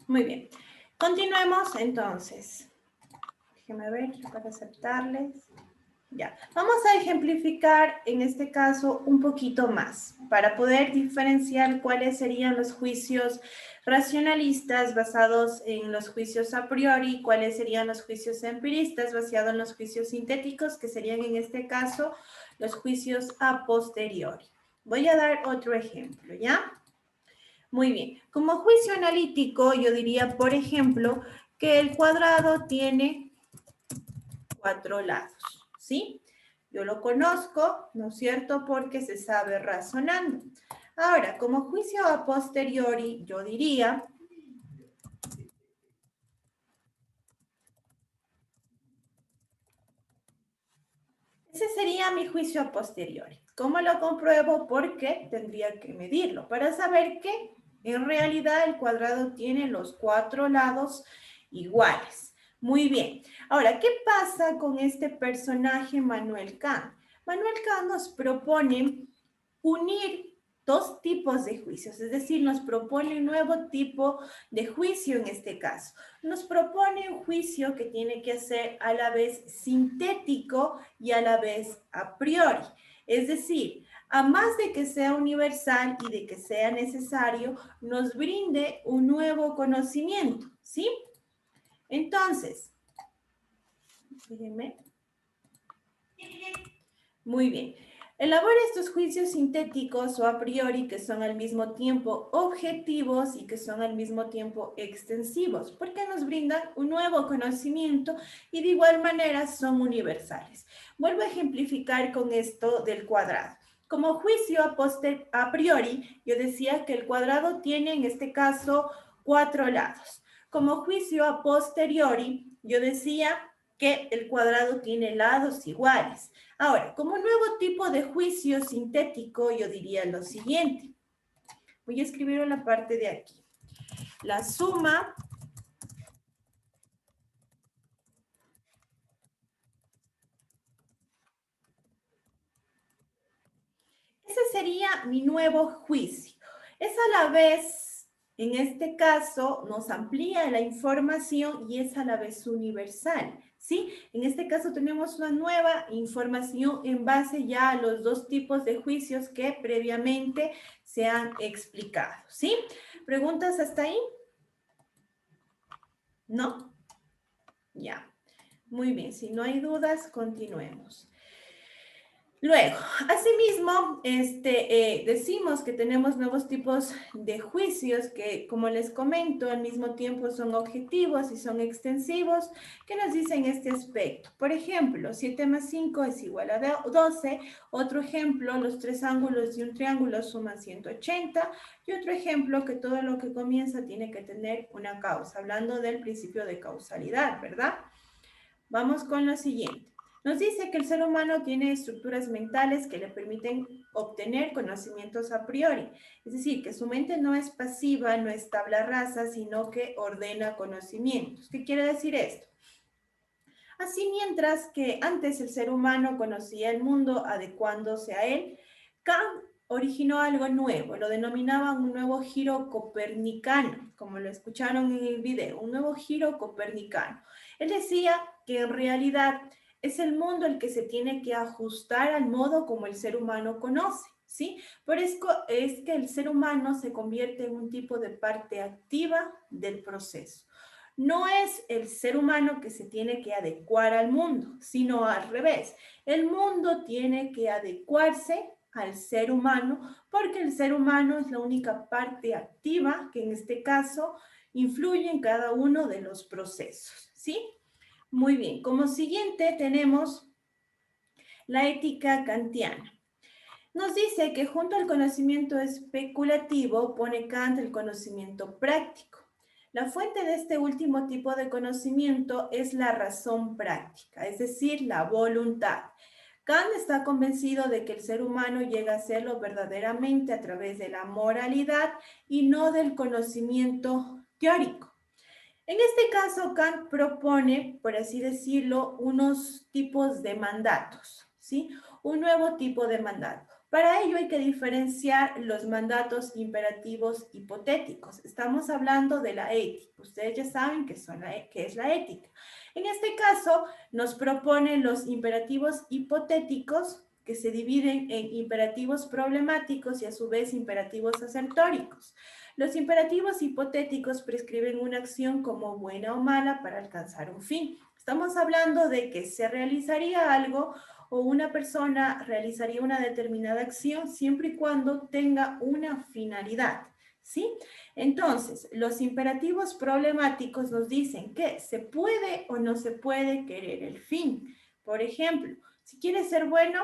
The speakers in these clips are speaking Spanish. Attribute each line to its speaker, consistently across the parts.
Speaker 1: Muy bien. Continuemos entonces. Déjenme ver para aceptarles. Ya, vamos a ejemplificar en este caso un poquito más para poder diferenciar cuáles serían los juicios racionalistas basados en los juicios a priori, cuáles serían los juicios empiristas basados en los juicios sintéticos, que serían en este caso los juicios a posteriori. Voy a dar otro ejemplo, ¿ya? Muy bien. Como juicio analítico, yo diría, por ejemplo, que el cuadrado tiene 4 lados, ¿sí? Yo lo conozco, ¿no es cierto? Porque se sabe razonando. Ahora, como juicio a posteriori, yo diría, ese sería mi juicio a posteriori. ¿Cómo lo compruebo? Porque tendría que medirlo para saber que en realidad el cuadrado tiene los 4 lados iguales. Muy bien. Ahora, ¿qué pasa con este personaje Manuel Kant? Manuel Kant nos propone unir dos tipos de juicios, es decir, nos propone un nuevo tipo de juicio en este caso. Nos propone un juicio que tiene que ser a la vez sintético y a la vez a priori. Es decir, a más de que sea universal y de que sea necesario, nos brinde un nuevo conocimiento, ¿sí? Entonces, déjenme. Muy bien. Elabora estos juicios sintéticos o a priori que son al mismo tiempo objetivos y que son al mismo tiempo extensivos, porque nos brindan un nuevo conocimiento y de igual manera son universales. Vuelvo a ejemplificar con esto del cuadrado. Como juicio a priori, yo decía que el cuadrado tiene en este caso 4 lados. Como juicio a posteriori, yo decía que el cuadrado tiene lados iguales. Ahora, como nuevo tipo de juicio sintético, yo diría lo siguiente. Voy a escribir en la parte de aquí. La suma ese sería mi nuevo juicio. Es a la vez, en este caso, nos amplía la información y es a la vez universal, ¿sí? En este caso tenemos una nueva información en base ya a los dos tipos de juicios que previamente se han explicado, ¿sí? ¿Preguntas hasta ahí? ¿No? Ya. Muy bien, si no hay dudas, continuemos. Luego, asimismo, decimos que tenemos nuevos tipos de juicios que, como les comento, al mismo tiempo son objetivos y son extensivos. ¿Qué nos dicen este aspecto? Por ejemplo, 7 más 5 es igual a 12. Otro ejemplo, los tres ángulos de un triángulo suman 180. Y otro ejemplo, que todo lo que comienza tiene que tener una causa, hablando del principio de causalidad, ¿verdad? Vamos con lo siguiente. Nos dice que el ser humano tiene estructuras mentales que le permiten obtener conocimientos a priori. Es decir, que su mente no es pasiva, no es tabla rasa, sino que ordena conocimientos. ¿Qué quiere decir esto? Así, mientras que antes el ser humano conocía el mundo adecuándose a él, Kant originó algo nuevo, lo denominaban un nuevo giro copernicano, como lo escucharon en el video, un nuevo giro copernicano. Él decía que en realidad es el mundo el que se tiene que ajustar al modo como el ser humano conoce, ¿sí? Por eso es que el ser humano se convierte en un tipo de parte activa del proceso. No es el ser humano que se tiene que adecuar al mundo, sino al revés. El mundo tiene que adecuarse al ser humano porque el ser humano es la única parte activa que en este caso influye en cada uno de los procesos, ¿sí? Muy bien, como siguiente tenemos la ética kantiana. Nos dice que junto al conocimiento especulativo pone Kant el conocimiento práctico. La fuente de este último tipo de conocimiento es la razón práctica, es decir, la voluntad. Kant está convencido de que el ser humano llega a serlo verdaderamente a través de la moralidad y no del conocimiento teórico. En este caso, Kant propone, por así decirlo, unos tipos de mandatos, ¿sí? Un nuevo tipo de mandato. Para ello hay que diferenciar los mandatos imperativos hipotéticos. Estamos hablando de la ética. Ustedes ya saben qué es la ética. En este caso, nos proponen los imperativos hipotéticos que se dividen en imperativos problemáticos y a su vez imperativos asertóricos. Los imperativos hipotéticos prescriben una acción como buena o mala para alcanzar un fin. Estamos hablando de que se realizaría algo o una persona realizaría una determinada acción siempre y cuando tenga una finalidad, ¿sí? Entonces, los imperativos problemáticos nos dicen que se puede o no se puede querer el fin. Por ejemplo, si quieres ser bueno,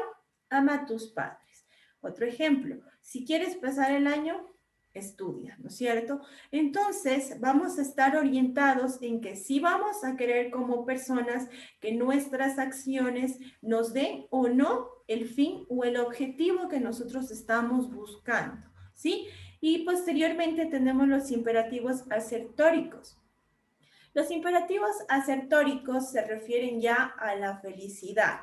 Speaker 1: ama a tus padres. Otro ejemplo, si quieres pasar el año, estudia, ¿no es cierto? Entonces, vamos a estar orientados en que si vamos a querer como personas que nuestras acciones nos den o no el fin o el objetivo que nosotros estamos buscando, ¿sí? Y posteriormente tenemos los imperativos asertóricos. Los imperativos asertóricos se refieren ya a la felicidad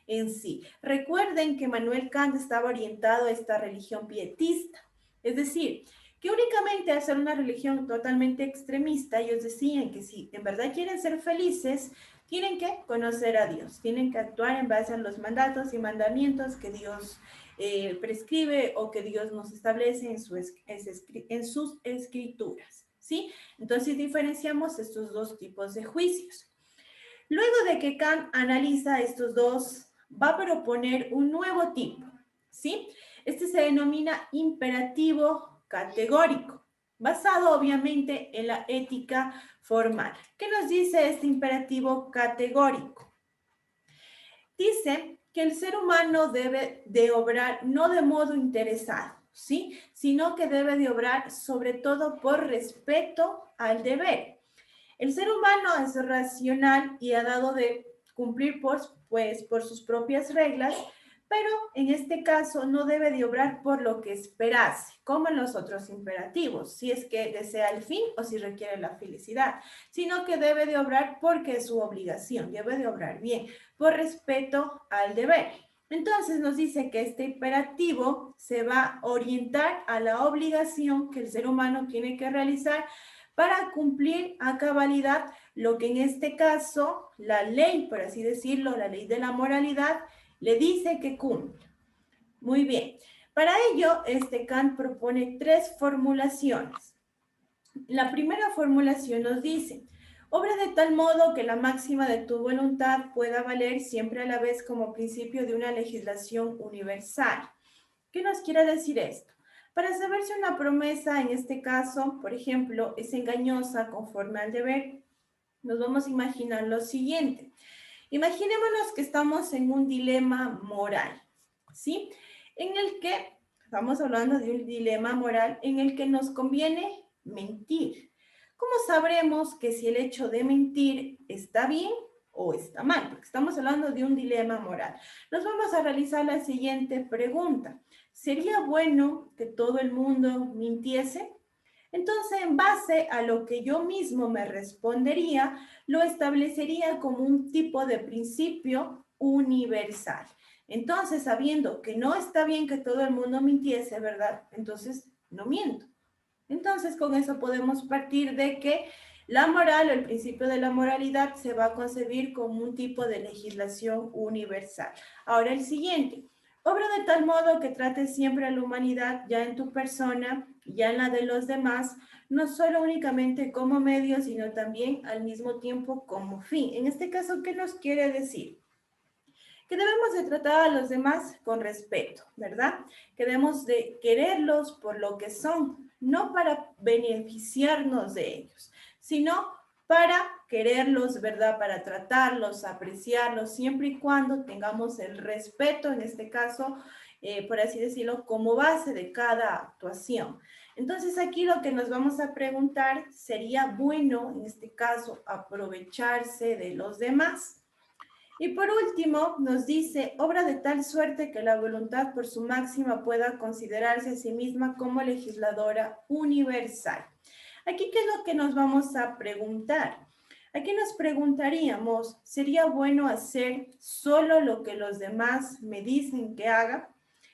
Speaker 1: en sí. Recuerden que Manuel Kant estaba orientado a esta religión pietista, es decir, que únicamente al ser una religión totalmente extremista, ellos decían que si en verdad quieren ser felices, tienen que conocer a Dios, tienen que actuar en base a los mandatos y mandamientos que Dios prescribe o que Dios nos establece en sus escrituras, ¿sí? Entonces diferenciamos estos dos tipos de juicios. Luego de que Kant analiza estos dos, va a proponer un nuevo tipo, ¿sí? Este se denomina imperativo categórico, basado obviamente en la ética formal. ¿Qué nos dice este imperativo categórico? Dice que el ser humano debe de obrar no de modo interesado, ¿sí? Sino que debe de obrar sobre todo por respeto al deber. El ser humano es racional y ha dado de cumplir por sus propias reglas, pero en este caso no debe de obrar por lo que esperase, como en los otros imperativos, si es que desea el fin o si requiere la felicidad, sino que debe de obrar porque es su obligación, debe de obrar bien, por respeto al deber. Entonces nos dice que este imperativo se va a orientar a la obligación que el ser humano tiene que realizar para cumplir a cabalidad lo que en este caso la ley, por así decirlo, la ley de la moralidad, le dice que cumpla. Muy bien. Para ello, Kant propone tres formulaciones. La primera formulación nos dice, obra de tal modo que la máxima de tu voluntad pueda valer siempre a la vez como principio de una legislación universal. ¿Qué nos quiere decir esto? Para saber si una promesa, en este caso, por ejemplo, es engañosa conforme al deber, nos vamos a imaginar lo siguiente. Imaginémonos que estamos en un dilema moral, ¿sí? En el que, estamos hablando de un dilema moral en el que nos conviene mentir. ¿Cómo sabremos que si el hecho de mentir está bien o está mal? Porque estamos hablando de un dilema moral. Nos vamos a realizar la siguiente pregunta. ¿Sería bueno que todo el mundo mintiese? Entonces, en base a lo que yo mismo me respondería, lo establecería como un tipo de principio universal. Entonces, sabiendo que no está bien que todo el mundo mintiese, ¿verdad? Entonces, no miento. Entonces, con eso podemos partir de que la moral o el principio de la moralidad se va a concebir como un tipo de legislación universal. Ahora, el siguiente. Obra de tal modo que trate siempre a la humanidad, ya en tu persona, ya en la de los demás, no solo únicamente como medio, sino también al mismo tiempo como fin. En este caso, ¿qué nos quiere decir? Que debemos de tratar a los demás con respeto, ¿verdad? Que debemos de quererlos por lo que son, no para beneficiarnos de ellos, sino para quererlos, ¿verdad? Para tratarlos, apreciarlos, siempre y cuando tengamos el respeto, en este caso, por así decirlo, como base de cada actuación. Entonces aquí lo que nos vamos a preguntar, ¿sería bueno, en este caso, aprovecharse de los demás? Y por último, nos dice, obra de tal suerte que la voluntad por su máxima pueda considerarse a sí misma como legisladora universal. Aquí, ¿qué es lo que nos vamos a preguntar? Aquí nos preguntaríamos, ¿sería bueno hacer solo lo que los demás me dicen que haga?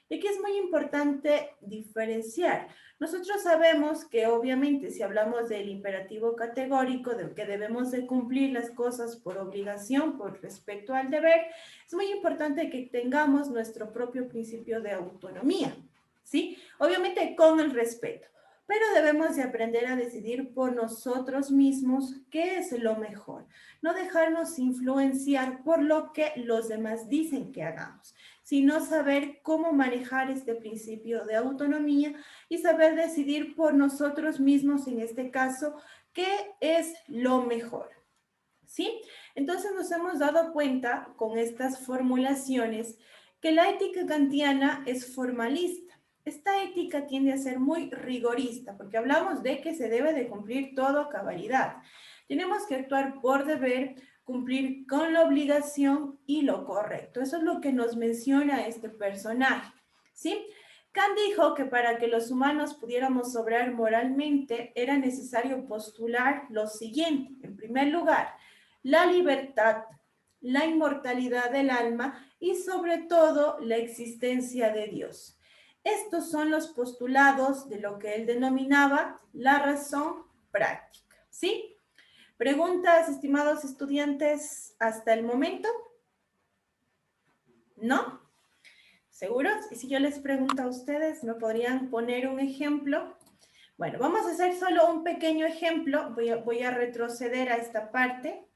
Speaker 1: Y aquí es muy importante diferenciar. Nosotros sabemos que obviamente si hablamos del imperativo categórico, de que debemos de cumplir las cosas por obligación, por respecto al deber, es muy importante que tengamos nuestro propio principio de autonomía, ¿sí? Obviamente con el respeto, pero debemos de aprender a decidir por nosotros mismos qué es lo mejor, no dejarnos influenciar por lo que los demás dicen que hagamos, sino saber cómo manejar este principio de autonomía y saber decidir por nosotros mismos, en este caso, qué es lo mejor. ¿Sí? Entonces nos hemos dado cuenta con estas formulaciones que la ética kantiana es formalista. Esta ética tiende a ser muy rigorista porque hablamos de que se debe de cumplir todo a cabalidad. Tenemos que actuar por deber, cumplir con la obligación y lo correcto. Eso es lo que nos menciona este personaje, ¿sí? Kant dijo que para que los humanos pudiéramos obrar moralmente era necesario postular lo siguiente. En primer lugar, la libertad, la inmortalidad del alma y sobre todo la existencia de Dios. Estos son los postulados de lo que él denominaba la razón práctica, ¿sí? ¿Preguntas, estimados estudiantes, hasta el momento? ¿No? ¿Seguros? Y si yo les pregunto a ustedes, ¿me podrían poner un ejemplo? Bueno, vamos a hacer solo un pequeño ejemplo. Voy a retroceder a esta parte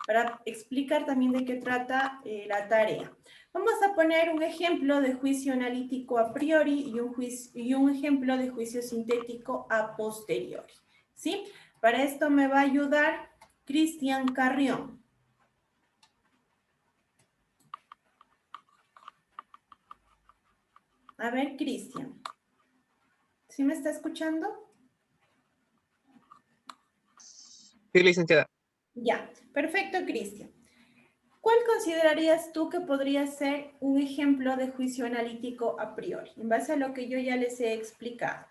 Speaker 1: para explicar también de qué trata la tarea. Vamos a poner un ejemplo de juicio analítico a priori y un ejemplo de juicio sintético a posteriori, ¿sí? Para esto me va a ayudar Cristian Carrión. A ver, Cristian, ¿sí me está escuchando?
Speaker 2: Sí, licenciada.
Speaker 1: Ya, perfecto, Cristian. ¿Cuál considerarías tú que podría ser un ejemplo de juicio analítico a priori, en base a lo que yo ya les he explicado?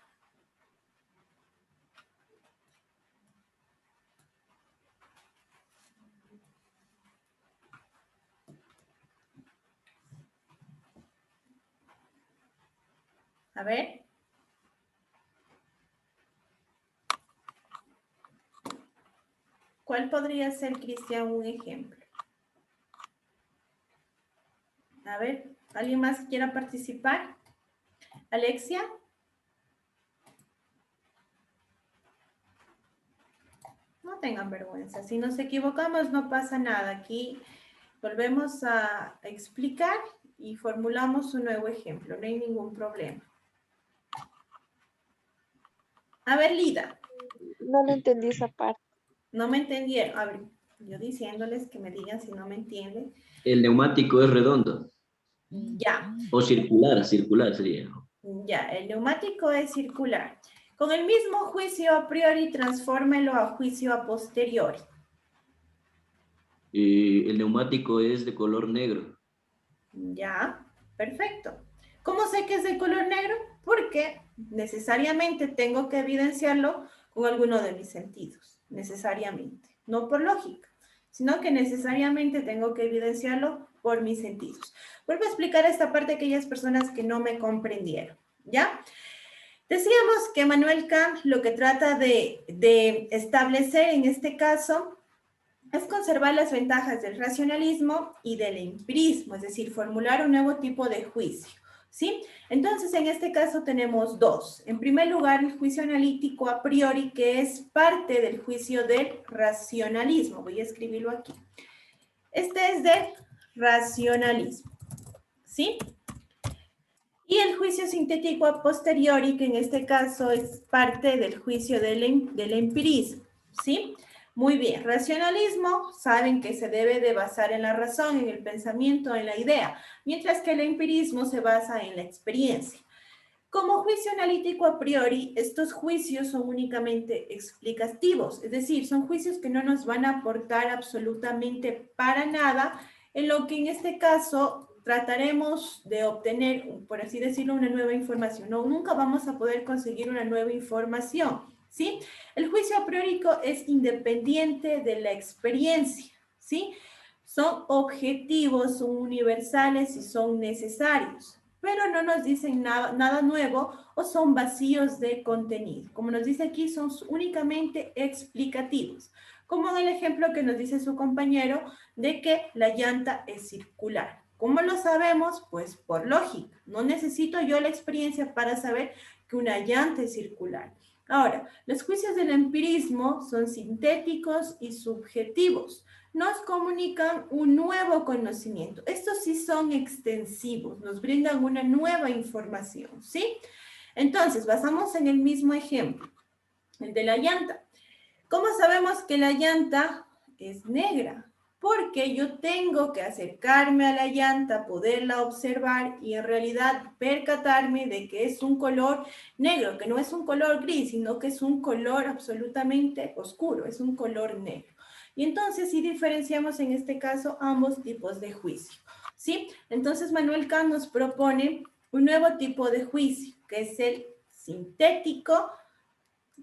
Speaker 1: A ver. ¿Cuál podría ser, Cristian, un ejemplo? A ver, ¿alguien más quiera participar? ¿Alexia? No tengan vergüenza. Si nos equivocamos, no pasa nada. Aquí volvemos a explicar y formulamos un nuevo ejemplo. No hay ningún problema. A ver, Lida.
Speaker 3: No lo entendí esa parte.
Speaker 1: No me entendieron. A ver, yo diciéndoles que me digan si no me entienden.
Speaker 4: El neumático es redondo.
Speaker 1: Ya.
Speaker 4: O circular, circular sería.
Speaker 1: Ya, el neumático es circular. Con el mismo juicio a priori, transfórmelo a juicio a posteriori.
Speaker 4: El neumático es de color negro.
Speaker 1: Ya, perfecto. ¿Cómo sé que es de color negro? Porque necesariamente tengo que evidenciarlo con alguno de mis sentidos, necesariamente, no por lógica, sino que necesariamente tengo que evidenciarlo por mis sentidos. Vuelvo a explicar esta parte a aquellas personas que no me comprendieron, ¿ya? Decíamos que Manuel Kant lo que trata de establecer en este caso es conservar las ventajas del racionalismo y del empirismo, es decir, formular un nuevo tipo de juicio, ¿sí? Entonces, en este caso tenemos dos. En primer lugar, el juicio analítico a priori, que es parte del juicio del racionalismo. Voy a escribirlo aquí. Este es del racionalismo, ¿sí? Y el juicio sintético a posteriori, que en este caso es parte del juicio del empirismo, ¿sí? Muy bien, racionalismo, saben que se debe de basar en la razón, en el pensamiento, en la idea, mientras que el empirismo se basa en la experiencia. Como juicio analítico a priori, estos juicios son únicamente explicativos, es decir, son juicios que no nos van a aportar absolutamente para nada, en lo que en este caso trataremos de obtener, por así decirlo, una nueva información. No, nunca vamos a poder conseguir una nueva información. ¿sí? El juicio a priorico es independiente de la experiencia, ¿sí? Son objetivos, son universales y son necesarios, pero no nos dicen nada nuevo o son vacíos de contenido. Como nos dice aquí, son únicamente explicativos, como en el ejemplo que nos dice su compañero de que la llanta es circular. ¿Cómo lo sabemos? Pues por lógica. No necesito yo la experiencia para saber que una llanta es circular. Ahora, los juicios del empirismo son sintéticos y subjetivos. Nos comunican un nuevo conocimiento. Estos sí son extensivos, nos brindan una nueva información, ¿sí? Entonces, basamos en el mismo ejemplo, el de la llanta. ¿Cómo sabemos que la llanta es negra? Porque yo tengo que acercarme a la llanta, poderla observar y en realidad percatarme de que es un color negro, que no es un color gris, sino que es un color absolutamente oscuro, es un color negro. Y entonces sí diferenciamos en este caso ambos tipos de juicio, ¿sí? Entonces Manuel Kant nos propone un nuevo tipo de juicio, que es el sintético,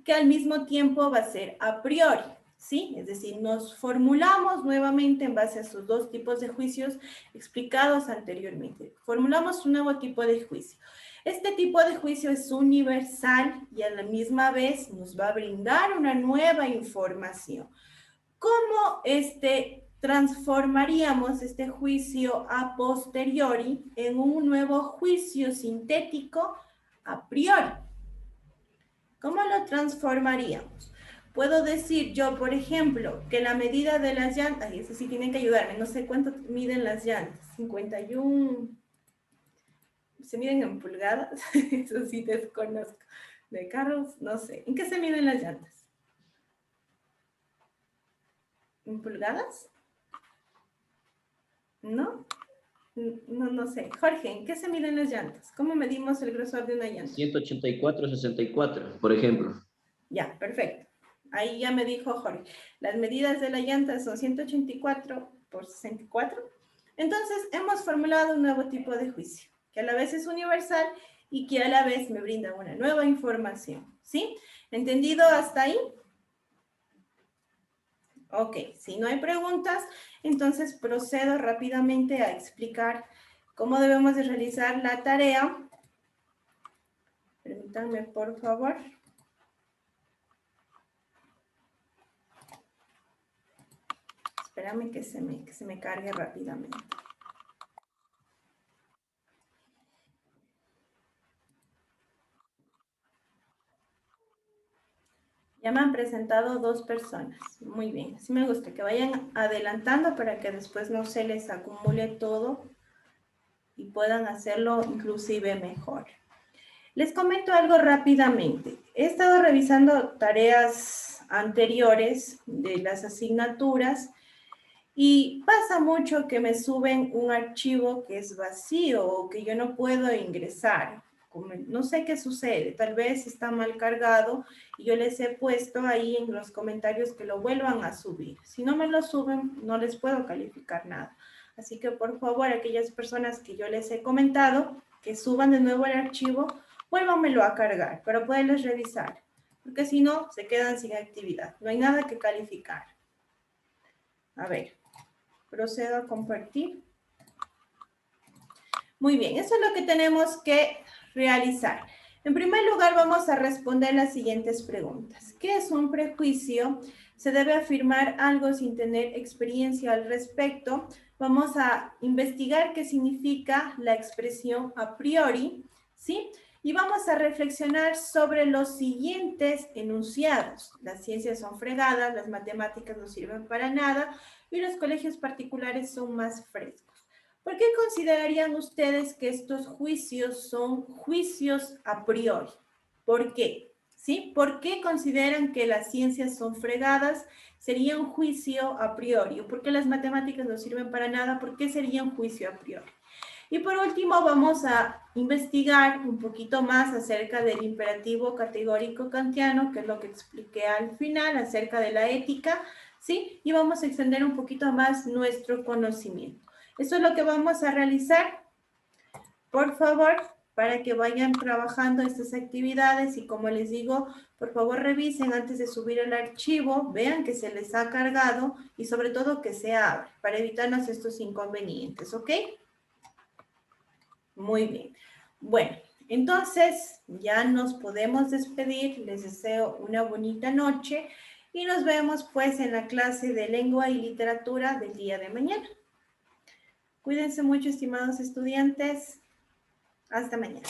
Speaker 1: que al mismo tiempo va a ser a priori, ¿sí? Es decir, nos formulamos nuevamente en base a esos dos tipos de juicios explicados anteriormente. Formulamos un nuevo tipo de juicio. Este tipo de juicio es universal y a la misma vez nos va a brindar una nueva información. ¿Cómo transformaríamos este juicio a posteriori en un nuevo juicio sintético a priori? ¿Cómo lo transformaríamos? Puedo decir yo, por ejemplo, que la medida de las llantas, y eso sí tienen que ayudarme, no sé cuánto miden las llantas, 51, ¿se miden en pulgadas? Eso sí desconozco. De carros, no sé. ¿En qué se miden las llantas? ¿En pulgadas? ¿No? No sé. Jorge, ¿en qué se miden las llantas? ¿Cómo medimos el grosor de una llanta?
Speaker 4: 184/64, por ejemplo.
Speaker 1: Ya, perfecto. Ahí ya me dijo Jorge. Las medidas de la llanta son 184/64. Entonces, hemos formulado un nuevo tipo de juicio, que a la vez es universal y que a la vez me brinda una nueva información. ¿Sí? ¿Entendido hasta ahí? Ok, si no hay preguntas, entonces procedo rápidamente a explicar cómo debemos de realizar la tarea. Permítanme, por favor. Espérame que se me cargue rápidamente. Ya me han presentado 2 personas. Muy bien, así me gusta que vayan adelantando para que después no se les acumule todo y puedan hacerlo inclusive mejor. Les comento algo rápidamente. He estado revisando tareas anteriores de las asignaturas y pasa mucho que me suben un archivo que es vacío o que yo no puedo ingresar. No sé qué sucede, tal vez está mal cargado y yo les he puesto ahí en los comentarios que lo vuelvan a subir. Si no me lo suben, no les puedo calificar nada. Así que por favor, aquellas personas que yo les he comentado, que suban de nuevo el archivo, vuélvanmelo a cargar para poderles revisar, porque si no, se quedan sin actividad. No hay nada que calificar. A ver, procedo a compartir. Muy bien, eso es lo que tenemos que realizar. En primer lugar, vamos a responder las siguientes preguntas. ¿Qué es un prejuicio? ¿Se debe afirmar algo sin tener experiencia al respecto? Vamos a investigar qué significa la expresión a priori, ¿sí? Y vamos a reflexionar sobre los siguientes enunciados. Las ciencias son fregadas, las matemáticas no sirven para nada y los colegios particulares son más frescos. ¿Por qué considerarían ustedes que estos juicios son juicios a priori? ¿Por qué? ¿Sí? ¿Por qué consideran que las ciencias son fregadas? Sería un juicio a priori. ¿Por qué las matemáticas no sirven para nada? ¿Por qué sería un juicio a priori? Y por último, vamos a investigar un poquito más acerca del imperativo categórico kantiano, que es lo que expliqué al final, acerca de la ética, ¿sí? Y vamos a extender un poquito más nuestro conocimiento. Eso es lo que vamos a realizar. Por favor, para que vayan trabajando estas actividades y como les digo, por favor revisen antes de subir el archivo, vean que se les ha cargado y sobre todo que se abre para evitarnos estos inconvenientes, ¿ok? Muy bien. Bueno, entonces ya nos podemos despedir. Les deseo una bonita noche y nos vemos pues en la clase de lengua y literatura del día de mañana. Cuídense mucho, estimados estudiantes. Hasta mañana.